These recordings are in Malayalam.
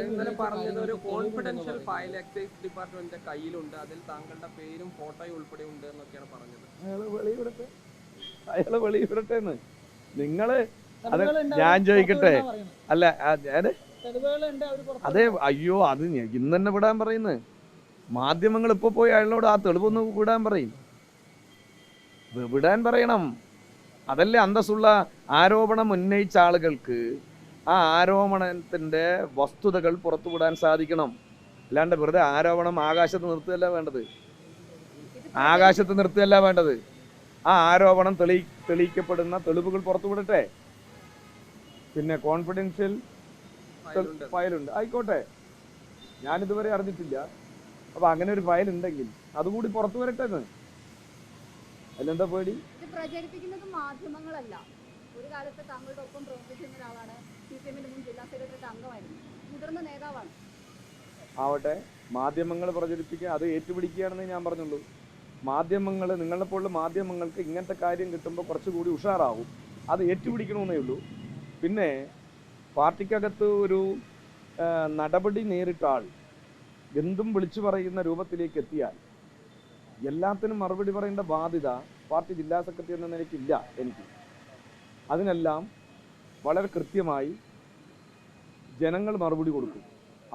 ഇന്നലെ പറഞ്ഞത് ഒരു കോൺഫിഡൻഷ്യൽ ഫയൽ എക്സൈസ് ഡിപ്പാർട്ട്മെന്റിന്റെ കയ്യിലുണ്ട്, അതിൽ താങ്കളുടെ പേരും ഫോട്ടോയും ഉൾപ്പെടെ ഉണ്ട് എന്നൊക്കെയാണ് പറഞ്ഞത്. അയാള് വെളിവിടട്ടെ നിങ്ങള് അത് ഞാൻ ചോദിക്കട്ടെ. അല്ല അതെ, അയ്യോ അത് ഇന്ന് തന്നെ വിടാൻ പറയുന്നത്. മാധ്യമങ്ങൾ ഇപ്പൊ പോയി അയാളോട് ആ തെളിവൊന്ന് വിടാൻ പറയും, വിടാൻ പറയണം. അതല്ലേ അന്തസ്സുള്ള ആരോപണം ഉന്നയിച്ച ആളുകൾക്ക് ആ ആരോപണത്തിന്റെ വസ്തുതകൾ പുറത്തുവിടാൻ സാധിക്കണം. അല്ലാണ്ട് വെറുതെ ആരോപണം ആകാശത്ത് നിർത്തുകയല്ല വേണ്ടത്, ആകാശത്ത് നിർത്തുകയല്ല വേണ്ടത്. ആ ആരോപണം തെളിയിക്കപ്പെടുന്ന തെളിവുകൾ പുറത്തുവിടട്ടെ. പിന്നെ കോൺഫിഡൻഷ്യൽ ഫയലുണ്ട്, ആയിക്കോട്ടെ, ഞാനിതുവരെ അറിഞ്ഞിട്ടില്ല. അപ്പൊ അങ്ങനെ ഒരു ഫയൽ ഉണ്ടെങ്കിൽ അതുകൂടി പുറത്തു വരട്ടെ. അതിലെന്താ പേടി? പ്രചരിപ്പിക്കുന്നത് മാധ്യമങ്ങളല്ല. ഒരു കാലത്ത് താങ്കളുടെ ഒപ്പം പ്രവർത്തിച്ചിരുന്ന ഒരാളാണ്, സിപിഎമ്മിന്റെ മുൻ ജില്ലാ സെക്രട്ടറി അംഗമായിരുന്നു, മുതിർന്ന നേതാവാണ്. ആവട്ടെ, മാധ്യമങ്ങൾ പ്രചരിപ്പിക്കുക, അത് ഏറ്റുപിടിക്കുകയാണെന്ന് ഞാൻ പറഞ്ഞുള്ളൂ. മാധ്യമങ്ങൾ, നിങ്ങളെ പോലുള്ള മാധ്യമങ്ങൾക്ക് ഇങ്ങനത്തെ കാര്യം കിട്ടുമ്പോൾ കുറച്ചുകൂടി ഉഷാറാവും, അത് ഏറ്റുപിടിക്കണമെന്നേ ഉള്ളൂ. പിന്നെ പാർട്ടിക്കകത്ത് ഒരു നടപടി നേരിട്ട ആൾ എന്തും വിളിച്ചു പറയുന്ന രൂപത്തിലേക്ക് എത്തിയാൽ എല്ലാത്തിനും മറുപടി പറയേണ്ട ബാധ്യത പാർട്ടി ജില്ലാ സെക്രട്ടറി എന്ന നിലയ്ക്കില്ല എനിക്ക്. അതിനെല്ലാം വളരെ കൃത്യമായി ജനങ്ങൾ മറുപടി കൊടുക്കും,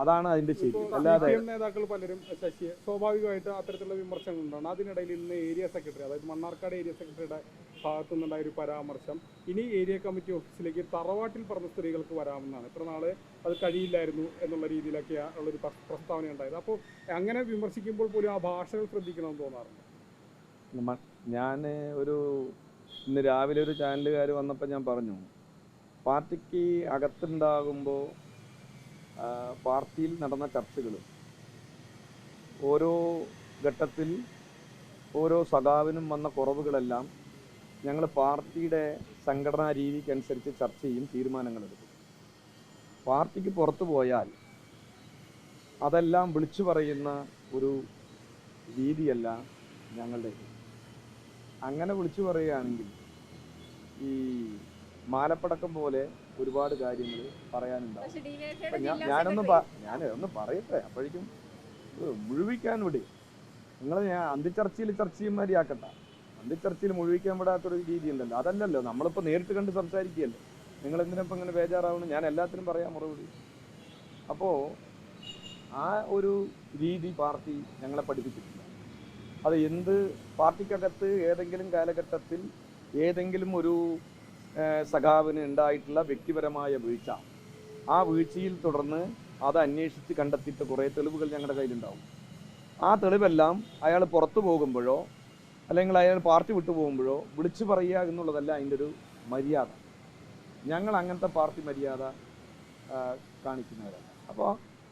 അതാണ് അതിന്റെ ശരി. അല്ലാതെ നേതാക്കൾ പലരും ശശിയെ സ്വാഭാവികമായിട്ട് അത്തരത്തിലുള്ള വിമർശനങ്ങൾ ഉണ്ടാണ്. അതിനിടയിൽ ഇന്ന് ഏരിയ സെക്രട്ടറി, അതായത് മണ്ണാർക്കാട് ഏരിയ സെക്രട്ടറിയുടെ ഭാഗത്തു നിന്നുണ്ടായ ഒരു പരാമർശം, ഇനി ഏരിയ കമ്മിറ്റി ഓഫീസിലേക്ക് തറവാട്ടിൽ പറഞ്ഞ സ്ത്രീകൾക്ക് വരാമെന്നാണ്. ഇത്ര നാള് അത് കഴിയില്ലായിരുന്നു എന്നുള്ള രീതിയിലൊക്കെ ഉള്ളൊരു പ്രസ്താവന ഉണ്ടായത്. അപ്പോൾ അങ്ങനെ വിമർശിക്കുമ്പോൾ പോലും ആ ഭാഷകൾ ശ്രദ്ധിക്കണമെന്ന് തോന്നാറുണ്ട്. ഞാൻ ഇന്ന് രാവിലെ ഒരു ചാനലുകാർ വന്നപ്പോൾ ഞാൻ പറഞ്ഞു, പാർട്ടിക്ക് അകത്തുണ്ടാകുമ്പോൾ പാർട്ടിയിൽ നടന്ന ചർച്ചകളും ഓരോ ഘട്ടത്തിൽ ഓരോ സഖാവിനും വന്ന കുറവുകളെല്ലാം ഞങ്ങൾ പാർട്ടിയുടെ സംഘടനാ രീതിക്കനുസരിച്ച് ചർച്ച ചെയ്യും, തീരുമാനങ്ങളെടുക്കും. പാർട്ടിക്ക് പുറത്തു പോയാൽ അതെല്ലാം വിളിച്ചു പറയുന്ന ഒരു രീതിയല്ല ഞങ്ങളുടെ. അങ്ങനെ വിളിച്ചു പറയുകയാണെങ്കിൽ ഈ മാലപ്പടക്കം പോലെ ഒരുപാട് കാര്യങ്ങൾ പറയാനുണ്ടാവും. ഞാനൊന്ന് പറയട്ടെ, അപ്പോഴേക്കും മുഴുവിക്കാൻ വിട്. നിങ്ങൾ ഞാൻ അന്തിച്ചർച്ചയിൽ ചർച്ച ചെയ്യുമാതിരിയാക്കട്ട. അന്തിച്ചർച്ചയിൽ മുഴുവിക്കാൻ വിടാത്തൊരു രീതി ഉണ്ടല്ലോ, അതല്ലല്ലോ. നമ്മളിപ്പോൾ നേരിട്ട് കണ്ട് സംസാരിക്കുകയല്ലേ, നിങ്ങൾ എന്തിനപ്പം ഇങ്ങനെ ബേജാറാവണം? ഞാൻ എല്ലാത്തിനും പറയാം മറുപടി. അപ്പോൾ ആ ഒരു രീതി പാർട്ടി ഞങ്ങളെ പഠിപ്പിച്ചിട്ടില്ല. അത് എന്ത് പാർട്ടിക്കകത്ത് ഏതെങ്കിലും കാലഘട്ടത്തിൽ ഏതെങ്കിലും ഒരു സഖാവിന് ഉണ്ടായിട്ടുള്ള വ്യക്തിപരമായ വീഴ്ച, ആ വീഴ്ചയിൽ തുടർന്ന് അത് അന്വേഷിച്ച് കണ്ടെത്തിയിട്ട് കുറേ തെളിവുകൾ ഞങ്ങളുടെ കയ്യിലുണ്ടാവും. ആ തെളിവെല്ലാം അയാൾ പുറത്തു പോകുമ്പോഴോ അല്ലെങ്കിൽ അയാൾ പാർട്ടി വിട്ടു പോകുമ്പോഴോ വിളിച്ചു പറയുക എന്നുള്ളതല്ല അതിൻ്റെ ഒരു മര്യാദ. ഞങ്ങൾ അങ്ങനത്തെ പാർട്ടി മര്യാദ കാണിക്കുന്നവരല്ല. അപ്പോൾ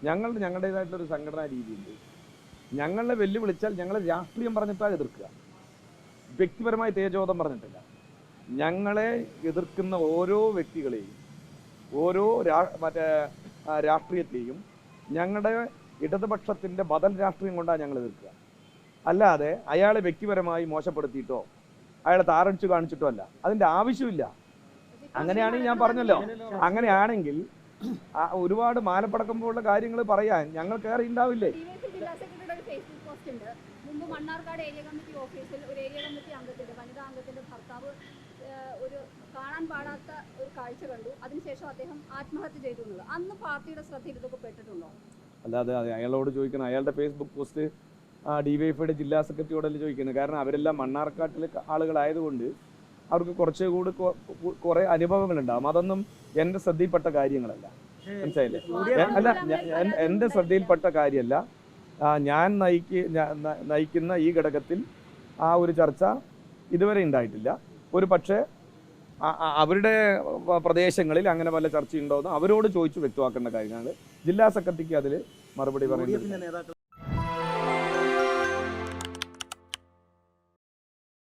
ഞങ്ങളുടേതായിട്ടുള്ളൊരു സംഘടനാ രീതിയുണ്ട്. ഞങ്ങളെ വെല്ലുവിളിച്ചാൽ ഞങ്ങളെ രാഷ്ട്രീയം പറഞ്ഞിട്ടാണ് എതിർക്കുക, വ്യക്തിപരമായ തേജോധം പറഞ്ഞിട്ടില്ല. ഞങ്ങളെ എതിർക്കുന്ന ഓരോ വ്യക്തികളെയും ഓരോ രാഷ്ട്രീയത്തെയും ഞങ്ങളുടെ ഇടതുപക്ഷത്തിൻ്റെ ബദൽ രാഷ്ട്രീയം കൊണ്ടാണ് ഞങ്ങൾ എതിർക്കുക. അല്ലാതെ അയാളെ വ്യക്തിപരമായി മോശപ്പെടുത്തിയിട്ടോ അയാളെ താറടിച്ചു കാണിച്ചിട്ടോ അല്ല, അതിൻ്റെ ആവശ്യമില്ല. അങ്ങനെയാണെങ്കിൽ ഞാൻ പറഞ്ഞല്ലോ, അങ്ങനെയാണെങ്കിൽ ഒരുപാട് മാലപ്പടക്കം പോലുള്ള കാര്യങ്ങൾ പറയാൻ ഞങ്ങൾ കയറി ഉണ്ടാവില്ലേ? മുമ്പ് മണ്ണാർക്കാട് ഏരിയ കമ്മിറ്റി ഓഫീസിൽ ഒരു ഏരിയ കമ്മിറ്റി അംഗത്തിന്റെ, വനിതാ അംഗത്തിന്റെ ഭർത്താവ് ഒരു കാണാൻ പാടാത്ത ഒരു കാഴ്ച കണ്ടു. അതിനുശേഷം അദ്ദേഹം ആത്മഹത്യ ചെയ്തു എന്നുള്ളത് അന്ന് പാർട്ടിയുടെ ശ്രദ്ധയിൽ ഇതൊക്കെ പെട്ടിട്ടുണ്ടോ? അല്ലാതെ അയാളോട് ചോദിക്കണം. അയാളുടെ ഫേസ്ബുക്ക് പോസ്റ്റ് ഡിവൈഎഫ്ഐയുടെ ജില്ലാ സെക്രട്ടറിയോടല്ലേ ചോദിക്കുന്നത്. കാരണം അവരെല്ലാം മണ്ണാർക്കാട്ടിലെ ആളുകളായതുകൊണ്ട് അവർക്ക് കുറച്ചുകൂടി കുറേ അനുഭവങ്ങളുണ്ടാകും. അതൊന്നും എൻ്റെ ശ്രദ്ധയിൽപ്പെട്ട കാര്യങ്ങളല്ല, മനസ്സിലായില്ലേ? അല്ല, എൻ്റെ ശ്രദ്ധയിൽപ്പെട്ട കാര്യമല്ല. ഞാൻ നയിക്കുന്ന ഈ ഘടകത്തിൽ ആ ഒരു ചർച്ച ഇതുവരെ ഉണ്ടായിട്ടില്ല. ഒരു പക്ഷേ അവരുടെ പ്രദേശങ്ങളിൽ അങ്ങനെ വല്ല ചർച്ചയുണ്ടോയെന്ന് അവരോട് ചോദിച്ചു വ്യക്തമാക്കേണ്ട കാര്യമാണ്. ജില്ലാ സെക്രട്ടറിക്ക് അതിൽ മറുപടി പറയുന്നത്.